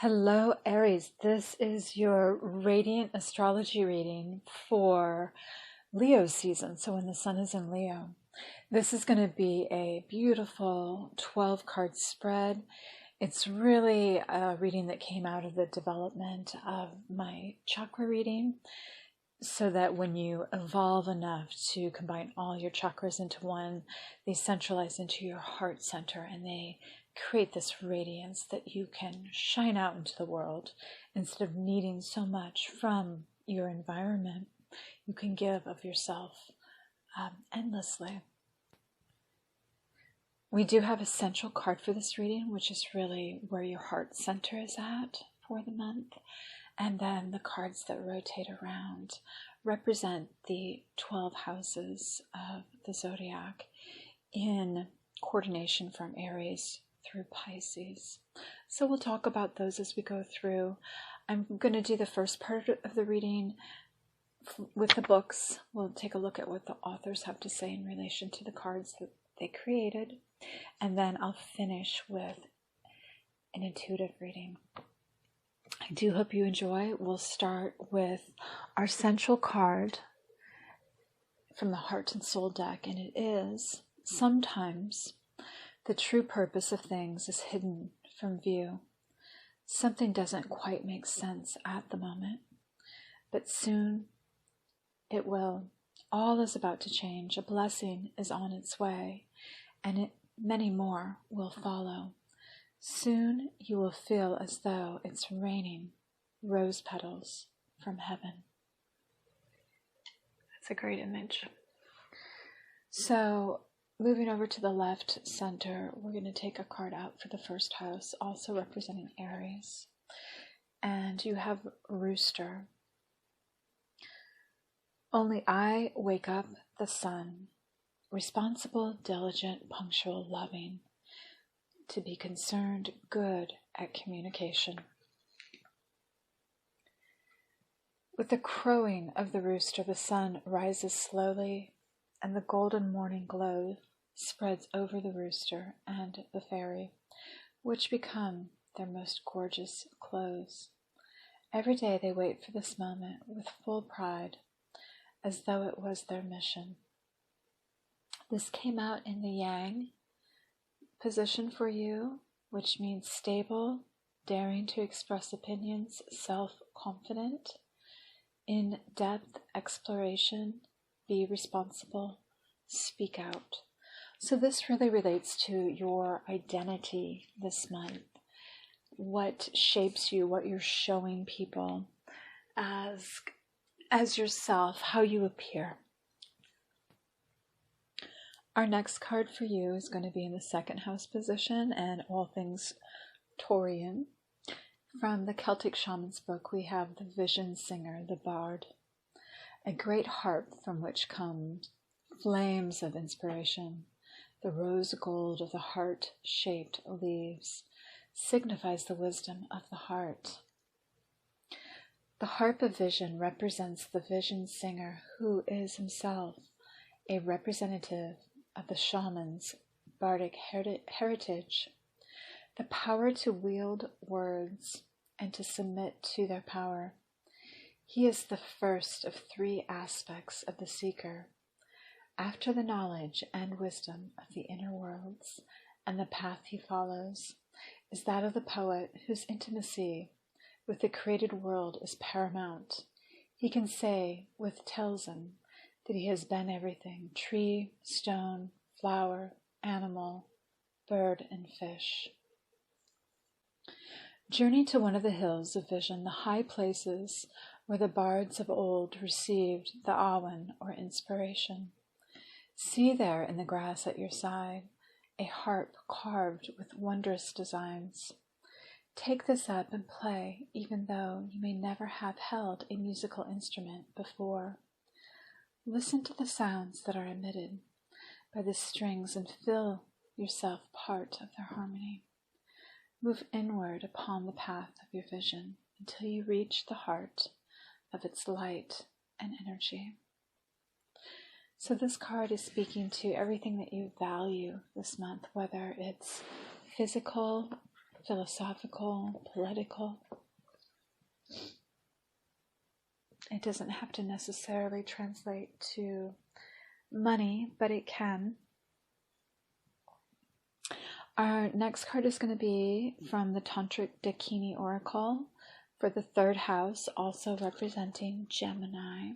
Hello, Aries. This is your radiant astrology reading for Leo season. So when the sun is in Leo, this is going to be a beautiful 12 card spread. It's really a reading that came out of the development of my chakra reading, so that when you evolve enough to combine all your chakras into one, they centralize into your heart center and they create this radiance that you can shine out into the world. Instead of needing so much from your environment, you can give of yourself endlessly. We do have a central card for this reading, which is really where your heart center is at for the month. And then the cards that rotate around represent the 12 houses of the Zodiac in coordination from Aries through Pisces. So we'll talk about those as we go through. I'm going to do the first part of the reading with the books. We'll take a look at what the authors have to say in relation to the cards that they created. And then I'll finish with an intuitive reading. I do hope you enjoy. We'll start with our central card from the Heart and Soul deck, and it is, sometimes the true purpose of things is hidden from view. Something doesn't quite make sense at the moment, but soon it will. All is about to change. A blessing is on its way, and many more will follow. Soon you will feel as though it's raining rose petals from heaven. That's a great image. So, moving over to the left center, we're going to take a card out for the first house, also representing Aries. And you have Rooster. Only I wake up the sun, responsible, diligent, punctual, loving, to be concerned, good at communication. With the crowing of the rooster, the sun rises slowly, and the golden morning glow spreads over the rooster and the fairy, which become their most gorgeous clothes. Every day they wait for this moment with full pride, as though it was their mission. This came out in the Yang position for you, which means stable, daring to express opinions, self-confident, in-depth exploration, be responsible, speak out. So this really relates to your identity this month, what shapes you, what you're showing people as yourself, how you appear. Our next card for you is going to be in the second house position and all things Taurian. From the Celtic Shaman's book, we have the vision singer, the bard, a great harp from which come flames of inspiration. The rose gold of the heart-shaped leaves signifies the wisdom of the heart. The harp of vision represents the vision singer, who is himself a representative of the shaman's bardic heritage, the power to wield words and to submit to their power. He is the first of three aspects of the seeker, after the knowledge and wisdom of the inner worlds, and the path he follows is that of the poet, whose intimacy with the created world is paramount. He can say with Telson that he has been everything: tree, stone, flower, animal, bird, and fish. Journey to one of the hills of vision, the high places where the bards of old received the awen, or inspiration. See there in the grass at your side a harp carved with wondrous designs. Take this up and play, even though you may never have held a musical instrument before. Listen to the sounds that are emitted by the strings and feel yourself part of their harmony. Move inward upon the path of your vision until you reach the heart of its light and energy. So this card is speaking to everything that you value this month, whether it's physical philosophical, political. It doesn't have to necessarily translate to money, but it can. Our next card is going to be from the Tantric Dakini Oracle for the third house, also representing Gemini.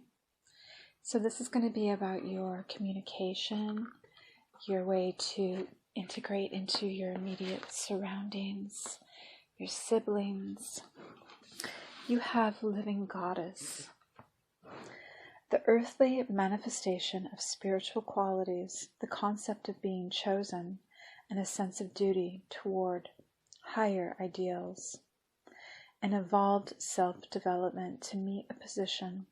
So this is going to be about your communication, your way to integrate into your immediate surroundings, your siblings. You have Living Goddess, the earthly manifestation of spiritual qualities, the concept of being chosen, and a sense of duty toward higher ideals, an evolved self-development to meet a position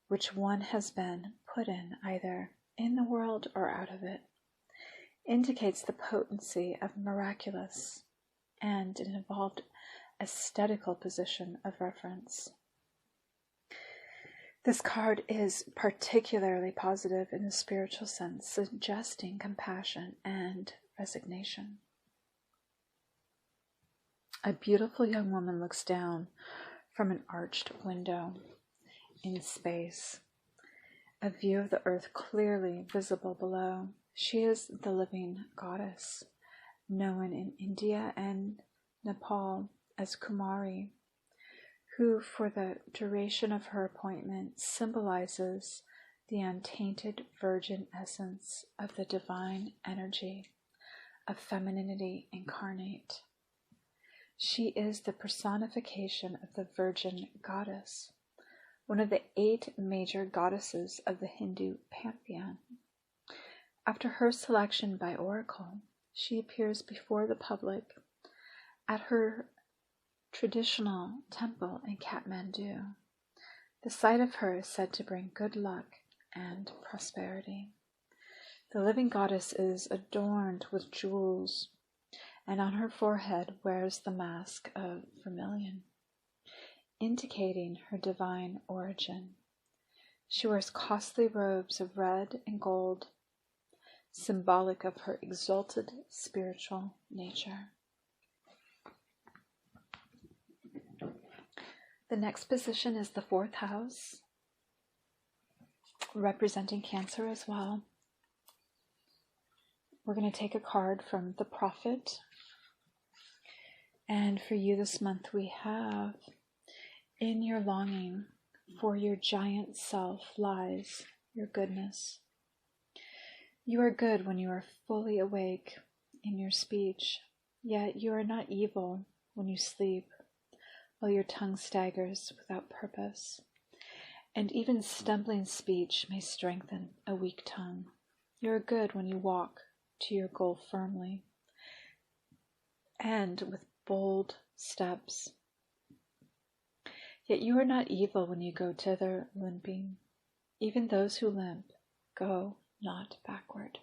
which one has been put in, either in the world or out of it, indicates the potency of miraculous and an evolved aesthetical position of reference. This card is particularly positive in the spiritual sense, suggesting compassion and resignation. A beautiful young woman looks down from an arched window in space, a view of the earth clearly visible below. She is the Living Goddess, known in India and Nepal as Kumari, who for the duration of her appointment symbolizes the untainted virgin essence of the divine energy of femininity incarnate. She is the personification of the Virgin Goddess, one of the 8 major goddesses of the Hindu pantheon. After her selection by Oracle, she appears before the public at her traditional temple in Kathmandu. The sight of her is said to bring good luck and prosperity. The Living Goddess is adorned with jewels, and on her forehead wears the mask of vermilion, indicating her divine origin. She wears costly robes of red and gold, symbolic of her exalted spiritual nature. The next position is the 4th house, representing Cancer as well. We're going to take a card from the Prophet. And for you this month we have, in your longing for your giant self lies your goodness. You are good when you are fully awake in your speech, yet you are not evil when you sleep, while your tongue staggers without purpose. And even stumbling speech may strengthen a weak tongue. You are good when you walk to your goal firmly and with bold steps. Yet you are not evil when you go thither limping. Even those who limp go not backward.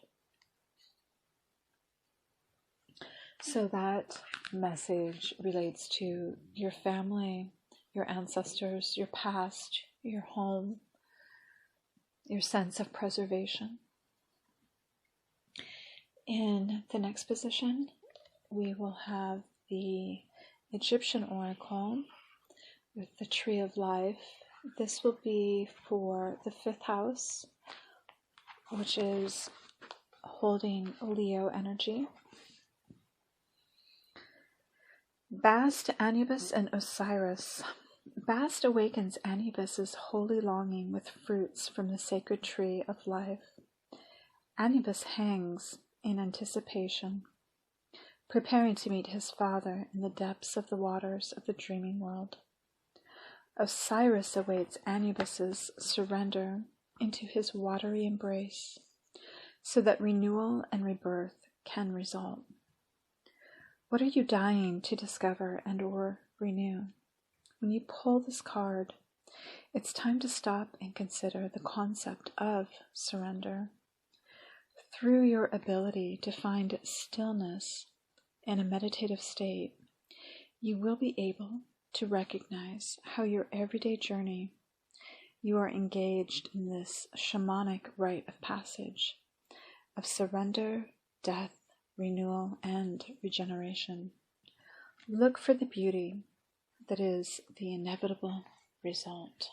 So that message relates to your family, your ancestors, your past, your home, your sense of preservation. In the next position, we will have the Egyptian Oracle with the Tree of Life. This will be for the 5th house, which is holding Leo energy. Bast, Anubis, and Osiris. Bast awakens Anubis's holy longing with fruits from the sacred tree of life. Anubis hangs in anticipation, preparing to meet his father in the depths of the waters of the dreaming world. Osiris awaits Anubis's surrender into his watery embrace, so that renewal and rebirth can result. What are you dying to discover and or renew? When you pull this card, it's time to stop and consider the concept of surrender. Through your ability to find stillness in a meditative state, you will be able to recognize how your everyday journey, you are engaged in this shamanic rite of passage, of surrender, death, renewal, and regeneration, Look for the beauty that is the inevitable result.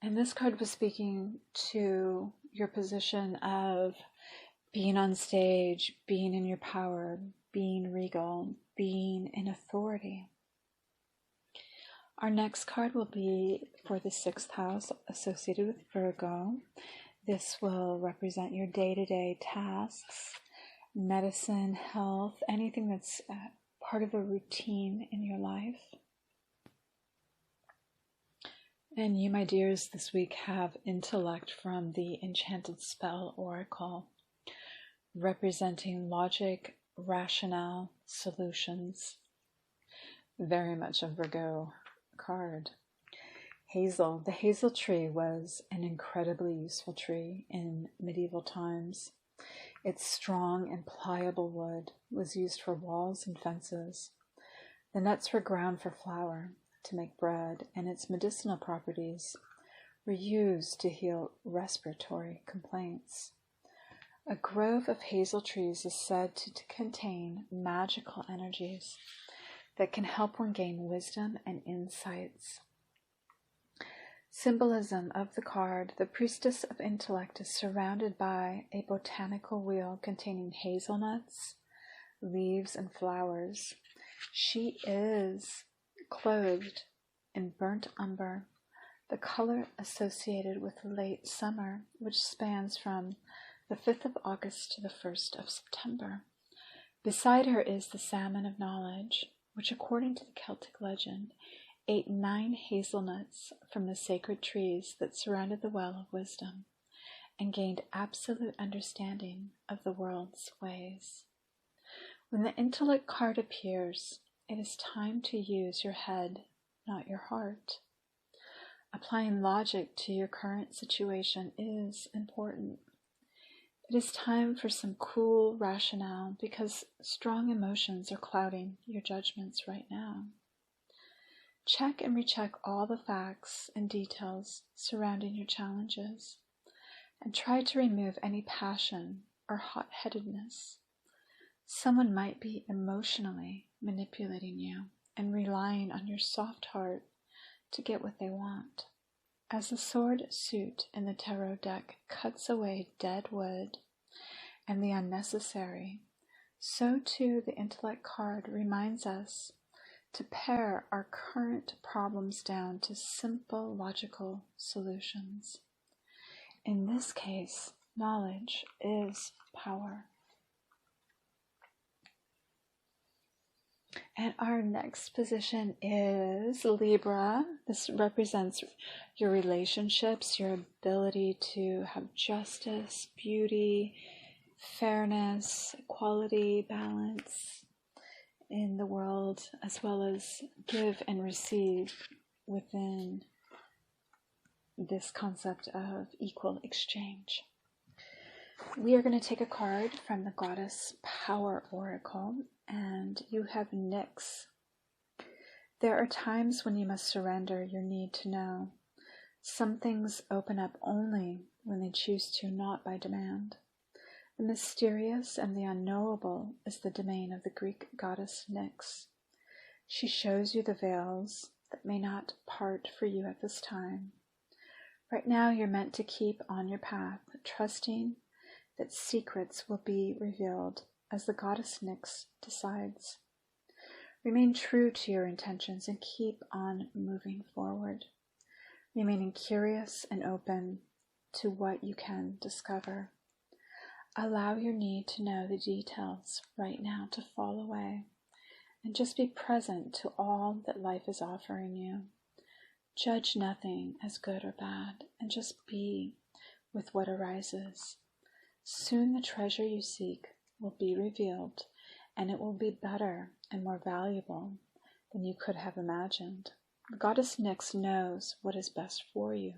And this card was speaking to your position of being on stage, being in your power, being regal, being in authority. Our next card will be for the 6th house associated with Virgo. This will represent your day-to-day tasks, medicine, health, anything that's part of a routine in your life. And you, my dears, this week have intellect from the Enchanted Spell Oracle, representing logic, rationale, solutions. Very much a Virgo card. Hazel. The hazel tree was an incredibly useful tree in medieval times. Its strong and pliable wood was used for walls and fences. The nuts were ground for flour to make bread, and its medicinal properties were used to heal respiratory complaints. A grove of hazel trees is said to contain magical energies that can help one gain wisdom and insights. Symbolism of the card: the priestess of intellect is surrounded by a botanical wheel containing hazelnuts, leaves, and flowers. She is clothed in burnt umber, the color associated with late summer, which spans from the 5th of August to the 1st of September. Beside her is the salmon of knowledge, which, according to the Celtic legend, ate 9 hazelnuts from the sacred trees that surrounded the well of wisdom, and gained absolute understanding of the world's ways. When the intellect card appears, it is time to use your head, not your heart. Applying logic to your current situation is important. It is time for some cool rationale, because strong emotions are clouding your judgments right now. Check and recheck all the facts and details surrounding your challenges, and try to remove any passion or hot-headedness. Someone might be emotionally manipulating you and relying on your soft heart to get what they want. As the sword suit in the tarot deck cuts away dead wood and the unnecessary, so too the intellect card reminds us to pare our current problems down to simple logical solutions. In this case, knowledge is power. And our next position is Libra. This represents your relationships, your ability to have justice, beauty, fairness, equality, balance in the world, as well as give and receive within this concept of equal exchange. We are going to take a card from the Goddess Power Oracle, and you have Nyx. There are times when you must surrender your need to know. Some things open up only when they choose to, not by demand. The mysterious and the unknowable is the domain of the Greek goddess Nyx. She shows you the veils that may not part for you at this time. Right now you're meant to keep on your path, trusting that secrets will be revealed as the goddess Nyx decides. Remain true to your intentions and keep on moving forward, remaining curious and open to what you can discover. Allow your need to know the details right now to fall away, and just be present to all that life is offering you. Judge nothing as good or bad, and just be with what arises. Soon the treasure you seek will be revealed, and it will be better and more valuable than you could have imagined. The goddess Nyx knows what is best for you.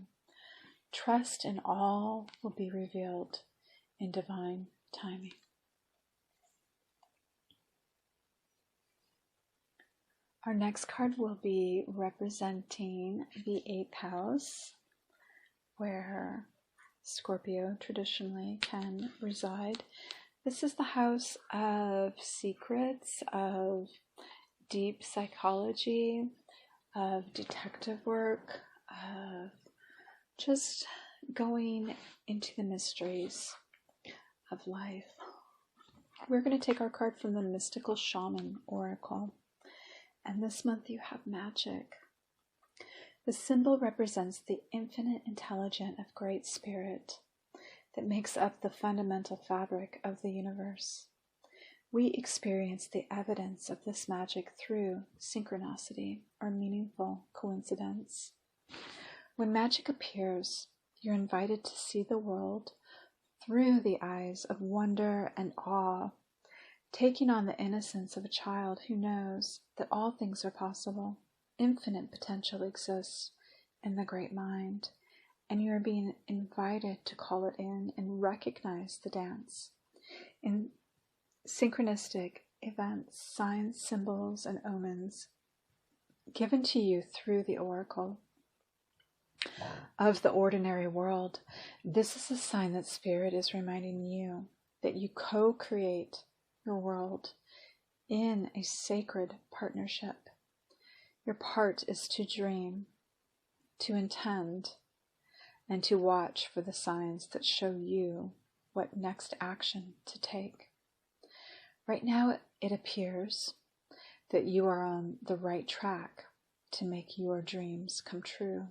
Trust in all will be revealed in divine timing. Our next card will be representing the 8th house, where Scorpio traditionally can reside. This is the house of secrets, of deep psychology, of detective work, of just going into the mysteries of life. We're going to take our card from the Mystical Shaman Oracle. And this month you have magic. The symbol represents the infinite intelligence of Great Spirit that makes up the fundamental fabric of the universe. We experience the evidence of this magic through synchronicity or meaningful coincidence. When magic appears, you're invited to see the world through the eyes of wonder and awe, taking on the innocence of a child who knows that all things are possible. Infinite potential exists in the great mind, and you are being invited to call it in and recognize the dance in synchronistic events, signs, symbols, and omens given to you through the oracle of the ordinary world. This is a sign that Spirit is reminding you that you co-create your world in a sacred partnership. Your part is to dream, to intend, and to watch for the signs that show you what next action to take. Right now, it appears that you are on the right track to make your dreams come true.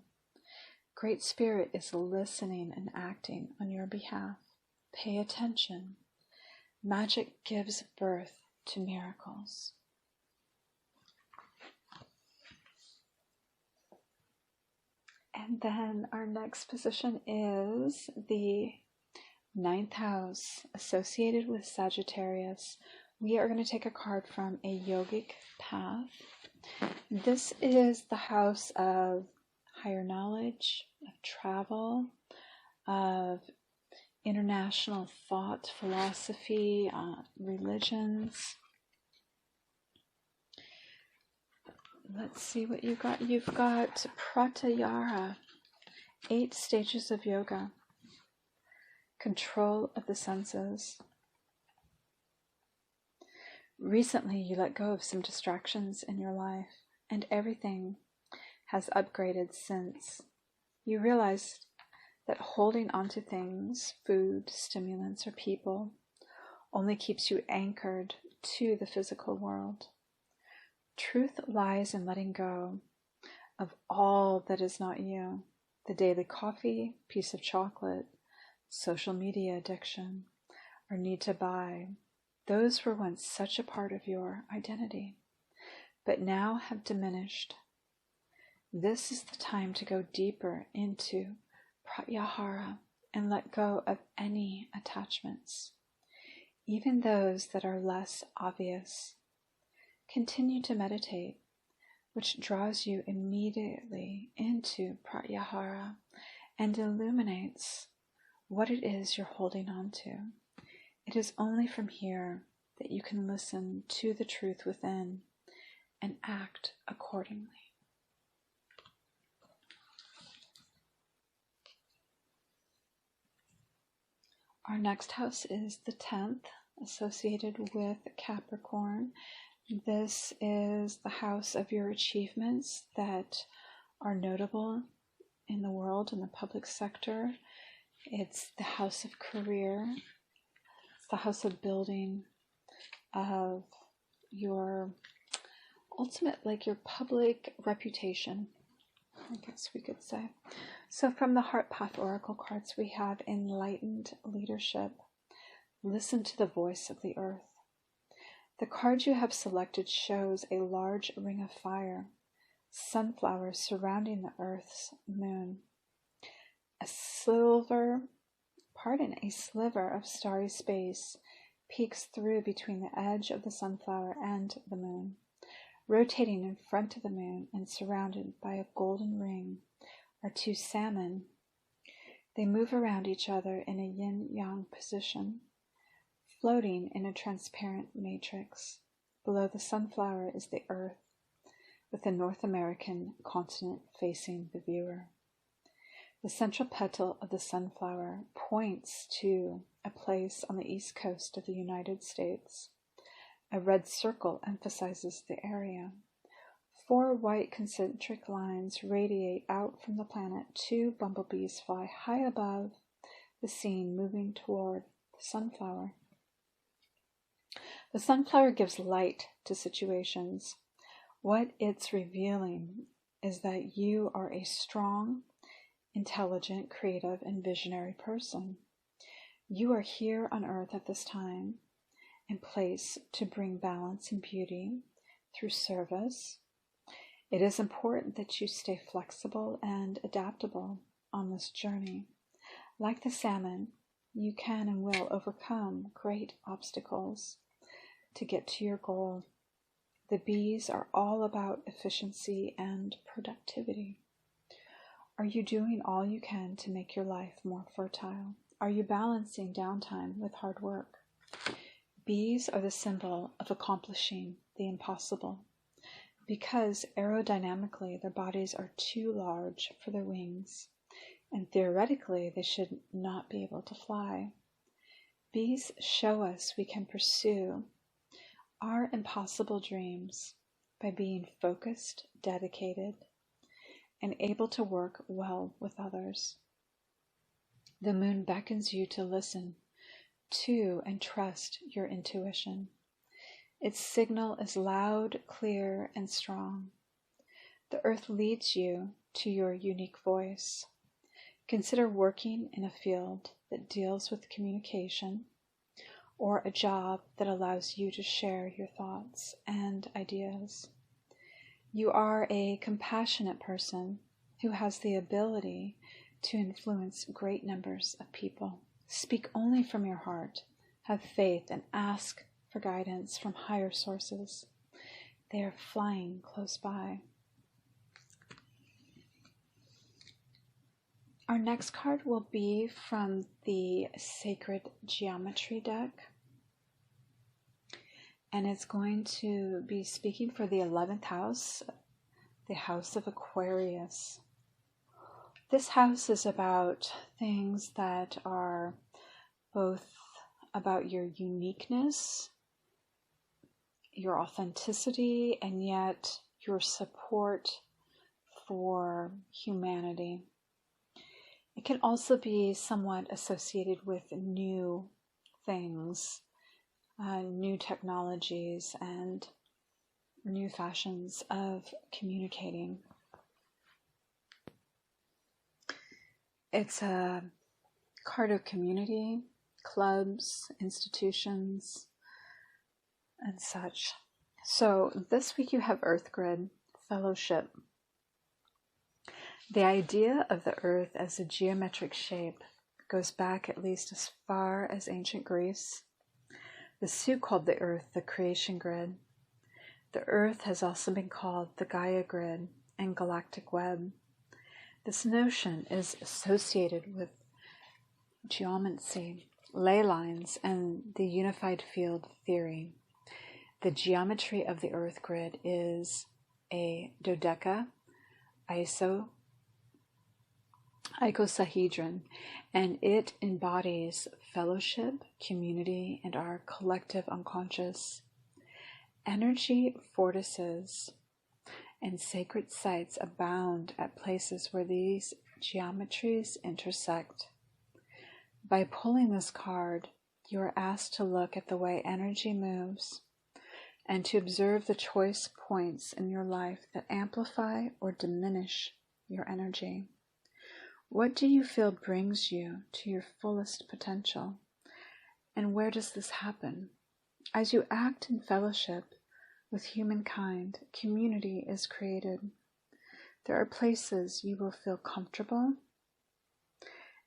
Great Spirit is listening and acting on your behalf. Pay attention. Magic gives birth to miracles. And then our next position is the 9th house associated with Sagittarius. We are going to take a card from a yogic path. This is the house of higher knowledge, of travel, of international thought, philosophy, religions. Let's see what you got. You've got Pratyahara, 8 stages of yoga, control of the senses. Recently, you let go of some distractions in your life, and everything has upgraded since. You realized that holding on to things, food, stimulants, or people, only keeps you anchored to the physical world. Truth lies in letting go of all that is not you. The daily coffee, piece of chocolate, social media addiction, or need to buy. Those were once such a part of your identity, but now have diminished. This is the time to go deeper into Pratyahara and let go of any attachments, even those that are less obvious. Continue to meditate, which draws you immediately into Pratyahara and illuminates what it is you're holding on to. It is only from here that you can listen to the truth within and act accordingly. Our next house is the 10th, associated with Capricorn. This is the house of your achievements that are notable in the world, in the public sector. It's the house of career. It's the house of building, of your ultimate, like your public reputation, I guess we could say. So from the Heart Path Oracle cards, we have Enlightened Leadership. Listen to the voice of the earth. The card you have selected shows a large ring of fire, sunflowers surrounding the Earth's moon. A sliver of starry space peeks through between the edge of the sunflower and the moon. Rotating in front of the moon and surrounded by a golden ring are 2 salmon. They move around each other in a yin-yang position, floating in a transparent matrix. Below the sunflower is the earth, with the North American continent facing the viewer. The central petal of the sunflower points to a place on the east coast of the United States. A red circle emphasizes the area. 4 white concentric lines radiate out from the planet. 2 bumblebees fly high above the scene, moving toward the sunflower. The sunflower gives light to situations. What it's revealing is that you are a strong, intelligent, creative, and visionary person. You are here on earth at this time and place to bring balance and beauty through service. It is important that you stay flexible and adaptable on this journey. Like the salmon, you can and will overcome great obstacles to get to your goal. The bees are all about efficiency and productivity. Are you doing all you can to make your life more fertile? Are you balancing downtime with hard work? Bees are the symbol of accomplishing the impossible. Because aerodynamically their bodies are too large for their wings, and theoretically they should not be able to fly. Bees show us we can pursue our impossible dreams by being focused, dedicated, and able to work well with others. The moon beckons you to listen to and trust your intuition. Its signal is loud, clear, and strong. The earth leads you to your unique voice. Consider working in a field that deals with communication, or a job that allows you to share your thoughts and ideas. You are a compassionate person who has the ability to influence great numbers of people. Speak only from your heart. Have faith and ask for guidance from higher sources. They are flying close by. Our next card will be from the Sacred Geometry deck, and it's going to be speaking for the 11th house, the house of Aquarius. This house is about things that are both about your uniqueness, your authenticity, and yet your support for humanity. It can also be somewhat associated with new things, new technologies, and new fashions of communicating. It's a card of community, clubs, institutions, and such. So this week you have Earth Grid, fellowship. The idea of the earth as a geometric shape goes back at least as far as ancient Greece. The Sioux called the earth the creation grid. The earth has also been called the Gaia grid and galactic web. This notion is associated with geomancy, ley lines, and the unified field theory. The geometry of the earth grid is a dodeca icosahedron, and it embodies fellowship, community, and our collective unconscious. Energy vortices and sacred sites abound at places where these geometries intersect. By pulling this card, you are asked to look at the way energy moves and to observe the choice points in your life that amplify or diminish your energy. What do you feel brings you to your fullest potential? And where does this happen? As you act in fellowship with humankind, community is created. There are places you will feel comfortable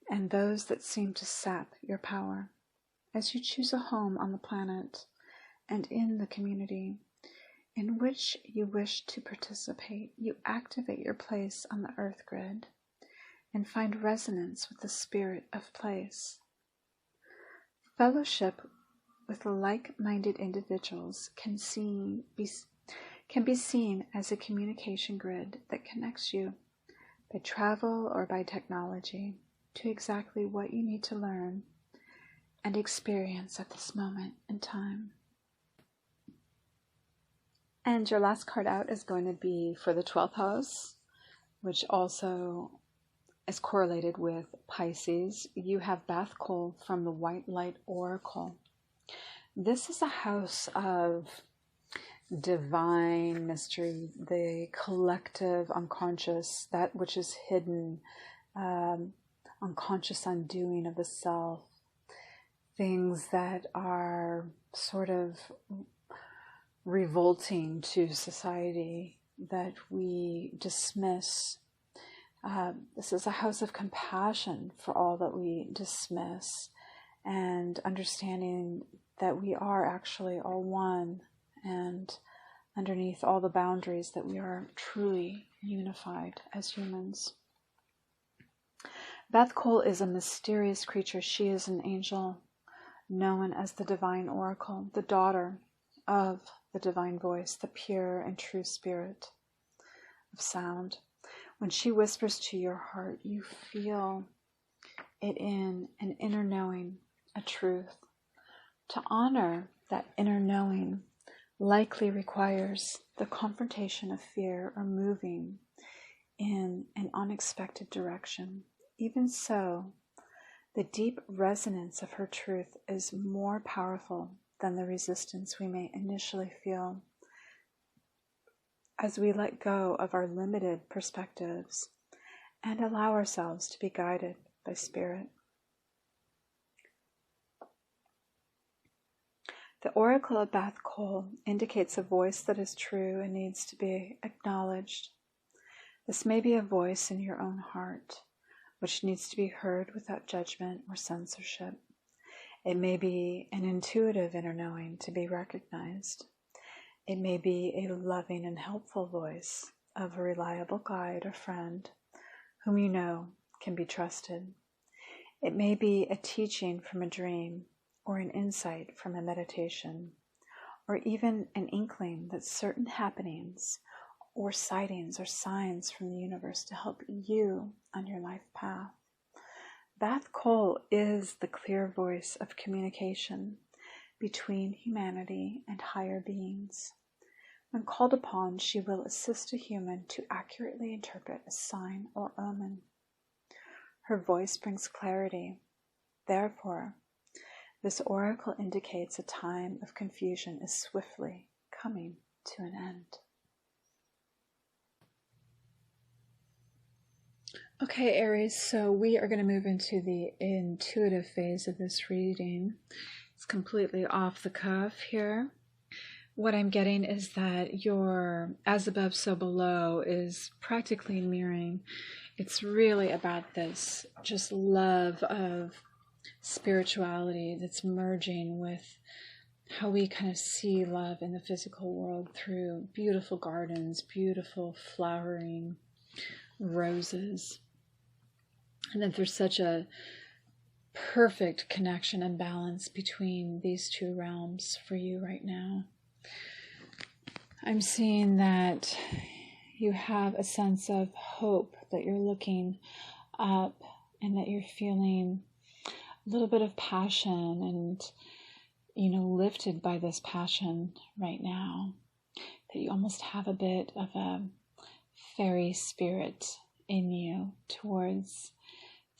and those that seem to sap your power. As you choose a home on the planet and in the community in which you wish to participate, you activate your place on the earth grid and find resonance with the spirit of place. Fellowship with like-minded individuals can be seen as a communication grid that connects you by travel or by technology, to exactly what you need to learn and experience at this moment in time. And your last card out is going to be for the 12th house, which also is correlated with Pisces. You have Bath Kol from the White Light Oracle. This is a house of divine mystery, the collective unconscious, that which is hidden, unconscious undoing of the self, things that are sort of revolting to society that we dismiss. This is a house of compassion for all that we dismiss, and understanding that we are actually all one, and underneath all the boundaries that we are truly unified as humans. Bath Kol is a mysterious creature. She is an angel known as the Divine Oracle, the daughter of the divine voice, the pure and true spirit of sound. When she whispers to your heart, you feel it in an inner knowing, a truth. To honor that inner knowing likely requires the confrontation of fear or moving in an unexpected direction. Even so, the deep resonance of her truth is more powerful than the resistance we may initially feel as we let go of our limited perspectives and allow ourselves to be guided by Spirit. The Oracle of Bath Kol indicates a voice that is true and needs to be acknowledged. This may be a voice in your own heart, which needs to be heard without judgment or censorship. It may be an intuitive inner knowing to be recognized. It may be a loving and helpful voice of a reliable guide or friend whom you know can be trusted. It may be a teaching from a dream or an insight from a meditation, or even an inkling that certain happenings or sightings or signs from the universe to help you on your life path. Bath Kol is the clear voice of communication between humanity and higher beings. When called upon, she will assist a human to accurately interpret a sign or omen. Her voice brings clarity. Therefore, this oracle indicates a time of confusion is swiftly coming to an end. Okay, Aries, so we are going to move into the intuitive phase of this reading. It's completely off the cuff here. What I'm getting is that your as above, so below is practically mirroring. It's really about this just love of spirituality that's merging with how we kind of see love in the physical world through beautiful gardens, beautiful flowering roses. And that there's such a perfect connection and balance between these two realms for you right now. I'm seeing that you have a sense of hope, that you're looking up and that you're feeling a little bit of passion and, lifted by this passion right now. That you almost have a bit of a fairy spirit in you towards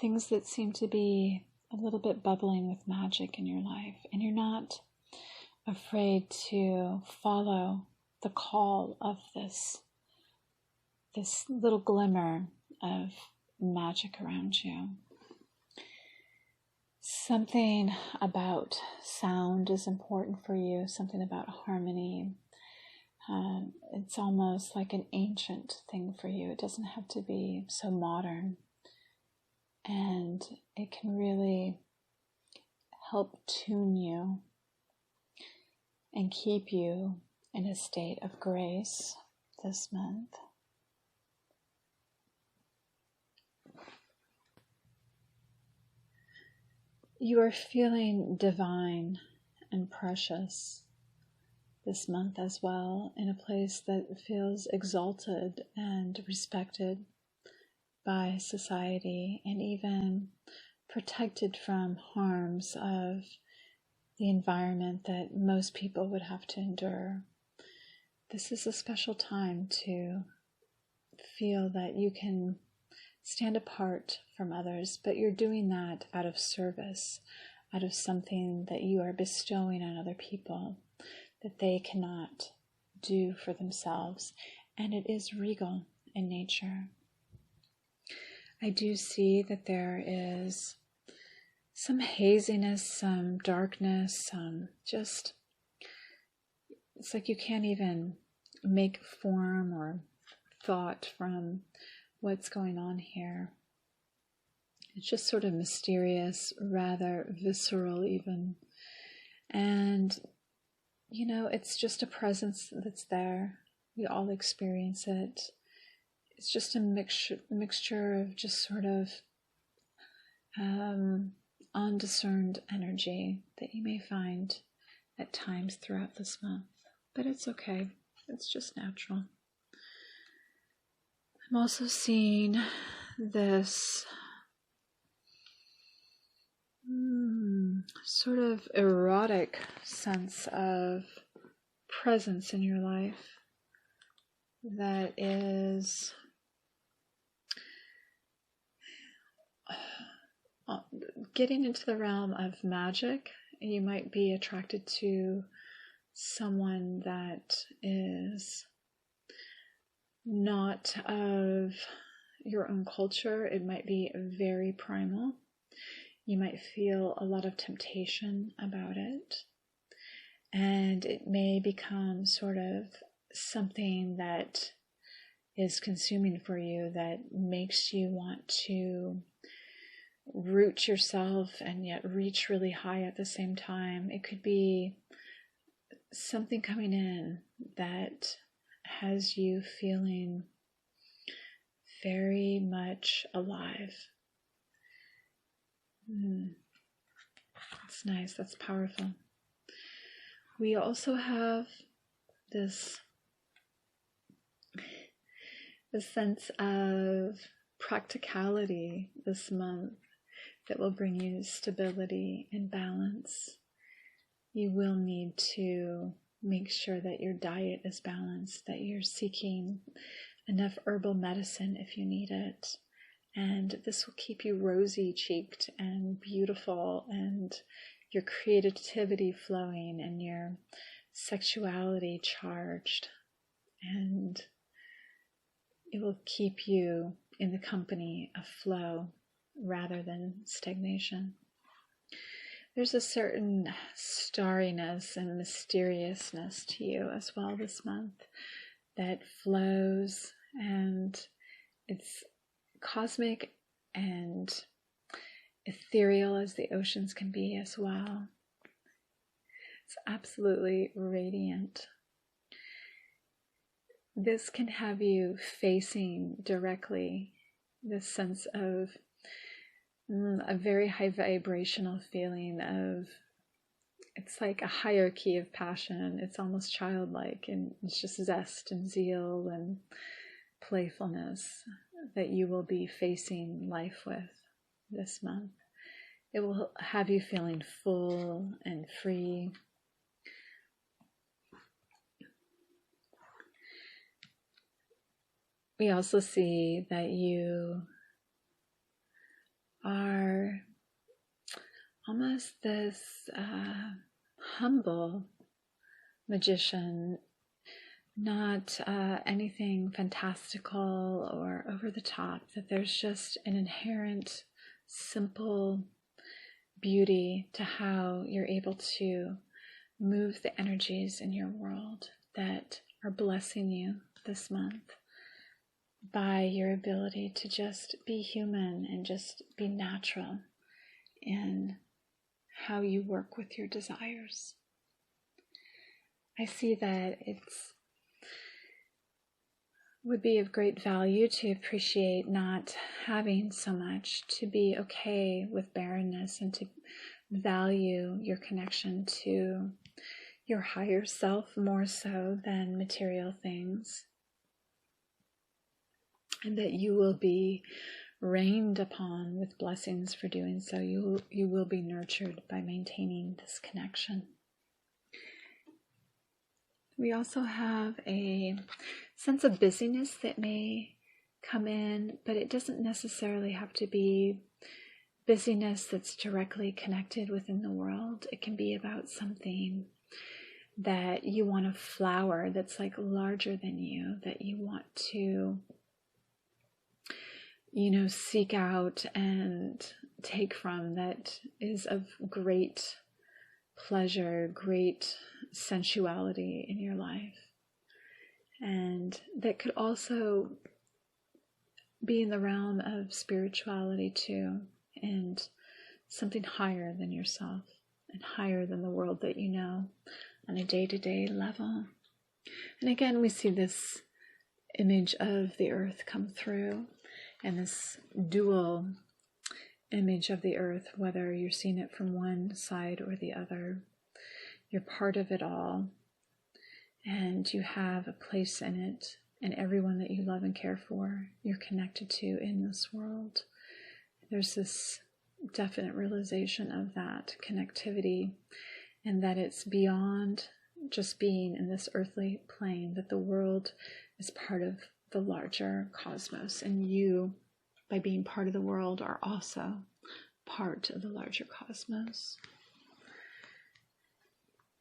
things that seem to be a little bit bubbling with magic in your life, and you're not afraid to follow the call of this little glimmer of magic around you. Something about sound is important for you, something about harmony. It's almost like an ancient thing for you. It doesn't have to be so modern. And it can really help tune you and keep you in a state of grace this month. You are feeling divine and precious this month as well, in a place that feels exalted and respected by society and even protected from harms of the environment that most people would have to endure. This is a special time to feel that you can stand apart from others, but you're doing that out of service, out of something that you are bestowing on other people that they cannot do for themselves, and it is regal in nature. I do see that there is some haziness, some darkness, just, it's like you can't even make form or thought from what's going on here. It's just sort of mysterious, rather visceral even. And, you know, it's just a presence that's there. We all experience it. It's just a mixture of just sort of undiscerned energy that you may find at times throughout this month. But it's okay. It's just natural. I'm also seeing this sort of erotic sense of presence in your life that is getting into the realm of magic. You might be attracted to someone that is not of your own culture. It might be very primal. You might feel a lot of temptation about it, and it may become sort of something that is consuming for you, that makes you want to root yourself and yet reach really high at the same time. It could be something coming in that has you feeling very much alive. That's nice. That's powerful. We also have this sense of practicality this month that will bring you stability and balance. You will need to make sure that your diet is balanced, that you're seeking enough herbal medicine if you need it. And this will keep you rosy-cheeked and beautiful, and your creativity flowing, and your sexuality charged. And it will keep you in the company of flow rather than stagnation. There's a certain starriness and mysteriousness to you as well this month that flows, and it's cosmic and ethereal as the oceans can be as well. It's absolutely radiant. This can have you facing directly this sense of a very high vibrational feeling of, it's like a hierarchy of passion. It's almost childlike, and it's just zest and zeal and playfulness that you will be facing life with this month. It will have you feeling full and free. We also see that you are almost this humble magician, not anything fantastical or over the top, that there's just an inherent simple beauty to how you're able to move the energies in your world that are blessing you this month by your ability to just be human and just be natural in how you work with your desires. I see that it's would be of great value to appreciate not having so much, to be okay with barrenness, and to value your connection to your higher self more so than material things. and that you will be rained upon with blessings for doing so. You will be nurtured by maintaining this connection. We also have a sense of busyness that may come in, but it doesn't necessarily have to be busyness that's directly connected within the world. It can be about something that you want to flower, that's like larger than you, that you want to, seek out and take from, that is of great pleasure, great sensuality in your life. And that could also be in the realm of spirituality too, and something higher than yourself and higher than the world that you know on a day-to-day level. And again, we see this image of the earth come through, and this dual image of the earth, whether you're seeing it from one side or the other. You're part of it all, and you have a place in it, and everyone that you love and care for, you're connected to in this world. There's this definite realization of that connectivity, and that it's beyond just being in this earthly plane, that the world is part of the larger cosmos, and you, by being part of the world, are also part of the larger cosmos.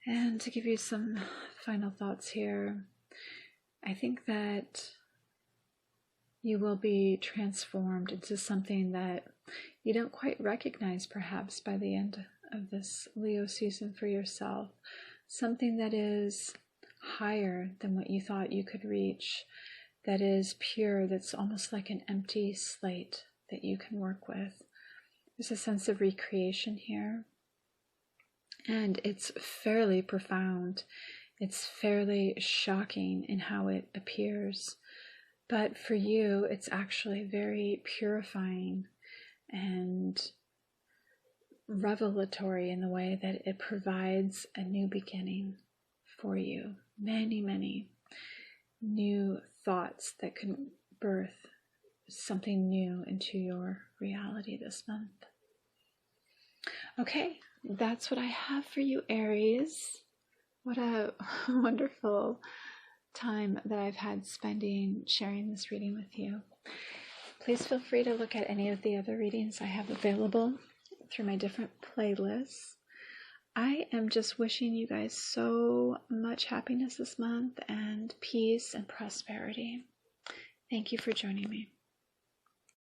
And to give you some final thoughts here, I think that you will be transformed into something that you don't quite recognize perhaps by the end of this Leo season for yourself. Something that is higher than what you thought you could reach, that is pure, that's almost like an empty slate that you can work with. There's a sense of recreation here, and it's fairly profound. It's fairly shocking in how it appears, but for you, it's actually very purifying and revelatory in the way that it provides a new beginning for you. Many, many new thoughts that can birth something new into your reality this month. Okay, that's what I have for you, Aries. What a wonderful time that I've had sharing this reading with you. Please feel free to look at any of the other readings I have available through my different playlists. I am just wishing you guys so much happiness this month, and peace and prosperity. Thank you for joining me.